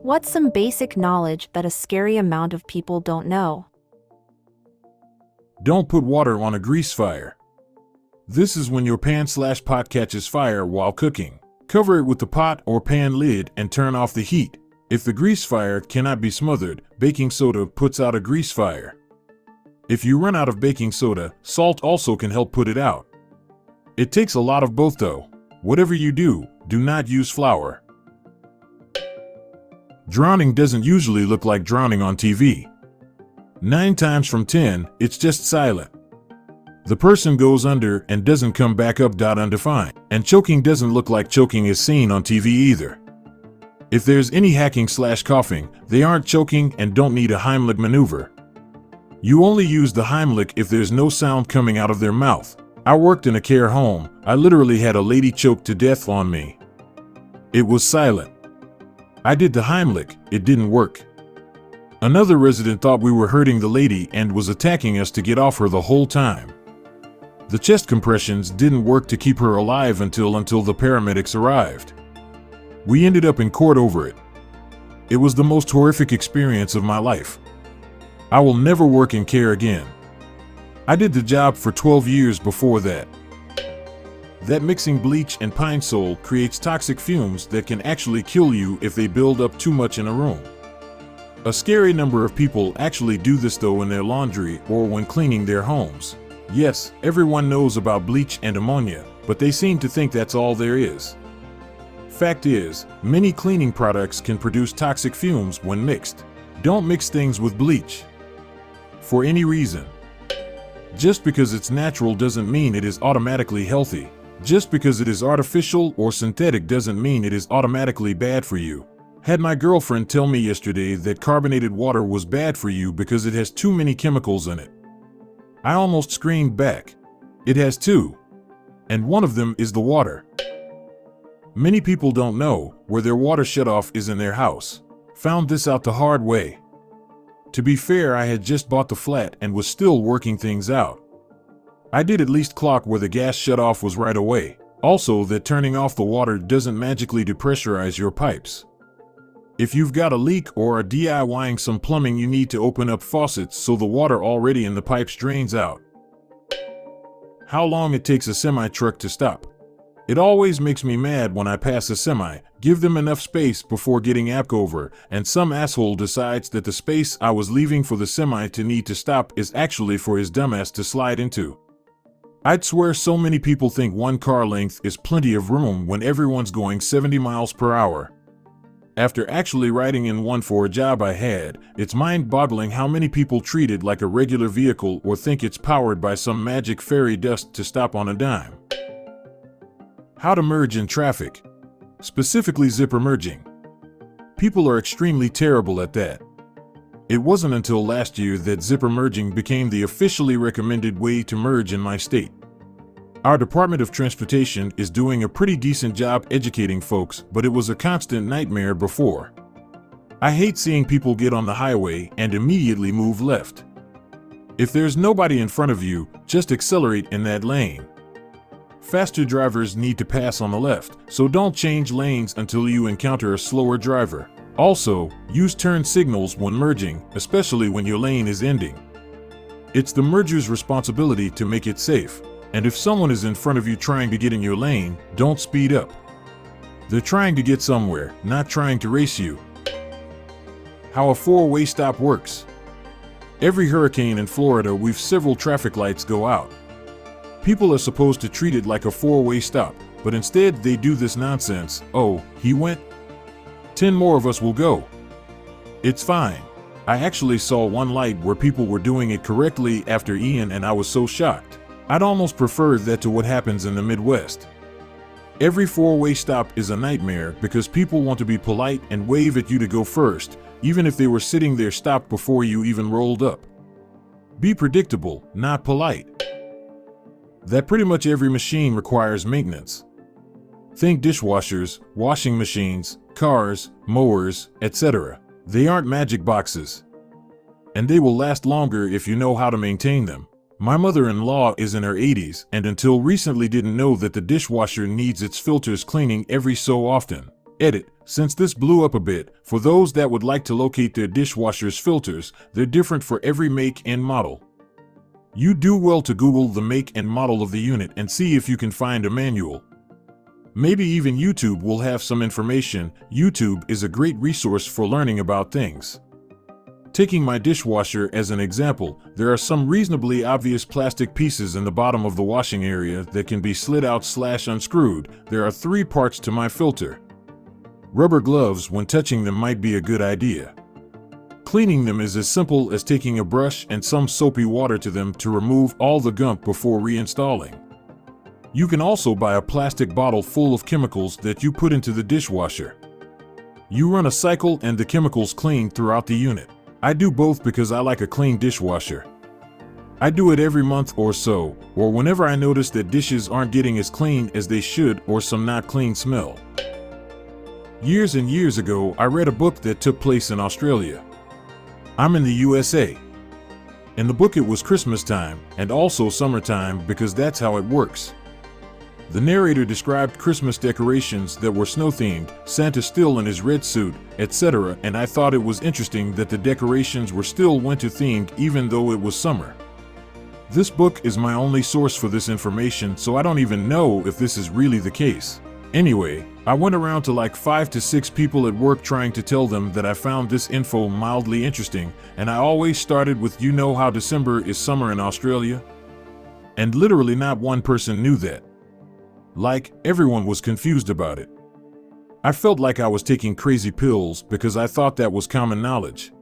What's some basic knowledge that a scary amount of people don't know? Don't put water on a grease fire. This is when your pan/pot catches fire while cooking. Cover it with the pot or pan lid and turn off the heat. If the grease fire cannot be smothered, baking soda puts out a grease fire. If you run out of baking soda, salt also can help put it out. It takes a lot of both though. Whatever you do, do not use flour. Drowning doesn't usually look like drowning on TV. 9 times from 10, it's just silent. The person goes under and doesn't come back up. Undefined. And choking doesn't look like choking is seen on TV either. If there's any hacking/coughing, they aren't choking and don't need a Heimlich maneuver. You only use the Heimlich if there's no sound coming out of their mouth. I worked in a care home. I literally had a lady choke to death on me. It was silent. I did the Heimlich, it didn't work. Another resident thought we were hurting the lady and was attacking us to get off her the whole time. The chest compressions didn't work to keep her alive until the paramedics arrived. We ended up in court over it. It was the most horrific experience of my life. I will never work in care again. I did the job for 12 years before that. That mixing bleach and pine sol creates toxic fumes that can actually kill you if they build up too much in a room. A scary number of people actually do this though in their laundry or when cleaning their homes. Yes, everyone knows about bleach and ammonia, but they seem to think that's all there is. Fact is, many cleaning products can produce toxic fumes when mixed. Don't mix things with bleach for any reason. Just because it's natural doesn't mean it is automatically healthy. Just because it is artificial or synthetic doesn't mean it is automatically bad for you. Had my girlfriend tell me yesterday that carbonated water was bad for you because it has too many chemicals in it. I almost screamed back. It has two. And one of them is the water. Many people don't know where their water shutoff is in their house. Found this out the hard way. To be fair, I had just bought the flat and was still working things out. I did at least clock where the gas shutoff was right away. Also, that turning off the water doesn't magically depressurize your pipes. If you've got a leak or are DIYing some plumbing, you need to open up faucets so the water already in the pipes drains out. How long it takes a semi-truck to stop. It always makes me mad when I pass a semi, give them enough space before getting over, and some asshole decides that the space I was leaving for the semi to need to stop is actually for his dumbass to slide into. I'd swear so many people think one car length is plenty of room when everyone's going 70 miles per hour. After actually riding in one for a job I had, it's mind-boggling how many people treat it like a regular vehicle or think it's powered by some magic fairy dust to stop on a dime. How to merge in traffic. Specifically zipper merging. People are extremely terrible at that. It wasn't until last year that zipper merging became the officially recommended way to merge in my state. Our Department of Transportation is doing a pretty decent job educating folks, but it was a constant nightmare before. I hate seeing people get on the highway and immediately move left. If there's nobody in front of you, just accelerate in that lane. Faster drivers need to pass on the left, so don't change lanes until you encounter a slower driver. Also, use turn signals when merging, especially when your lane is ending. It's the merger's responsibility to make it safe, and if someone is in front of you trying to get in your lane, don't speed up. They're trying to get somewhere, not trying to race you. How a four-way stop works. Every hurricane in Florida, we've several traffic lights go out. People are supposed to treat it like a four-way stop, but instead they do this nonsense. Oh, he went? 10 more of us will go. It's fine. I actually saw one light where people were doing it correctly after Ian and I was so shocked. I'd almost prefer that to what happens in the Midwest. Every four-way stop is a nightmare because people want to be polite and wave at you to go first, even if they were sitting there stopped before you even rolled up. Be predictable, not polite. That pretty much every machine requires maintenance. Think dishwashers, washing machines, cars, mowers, etc. They aren't magic boxes. And they will last longer if you know how to maintain them. My mother-in-law is in her 80s and until recently didn't know that the dishwasher needs its filters cleaning every so often. Edit: since this blew up a bit, for those that would like to locate their dishwasher's filters, they're different for every make and model. You do well to Google the make and model of the unit and see if you can find a manual. Maybe even YouTube will have some information. YouTube is a great resource for learning about things. Taking my dishwasher as an example, there are some reasonably obvious plastic pieces in the bottom of the washing area that can be slid out/unscrewed. There are 3 parts to my filter. Rubber gloves when touching them might be a good idea. Cleaning them is as simple as taking a brush and some soapy water to them to remove all the gunk before reinstalling. You can also buy a plastic bottle full of chemicals that you put into the dishwasher. You run a cycle and the chemicals clean throughout the unit. I do both because I like a clean dishwasher. I do it every month or so, or whenever I notice that dishes aren't getting as clean as they should or some not clean smell. Years and years ago, I read a book that took place in Australia. I'm in the USA. In the book it was Christmas time and also summertime because that's how it works. The narrator described Christmas decorations that were snow-themed, Santa still in his red suit, etc., and I thought it was interesting that the decorations were still winter-themed even though it was summer. This book is my only source for this information, so I don't even know if this is really the case. Anyway, I went around to like 5 to 6 people at work trying to tell them that I found this info mildly interesting, and I always started with, you know how December is summer in Australia? And literally not one person knew that. Like, everyone was confused about it. I felt like I was taking crazy pills because I thought that was common knowledge.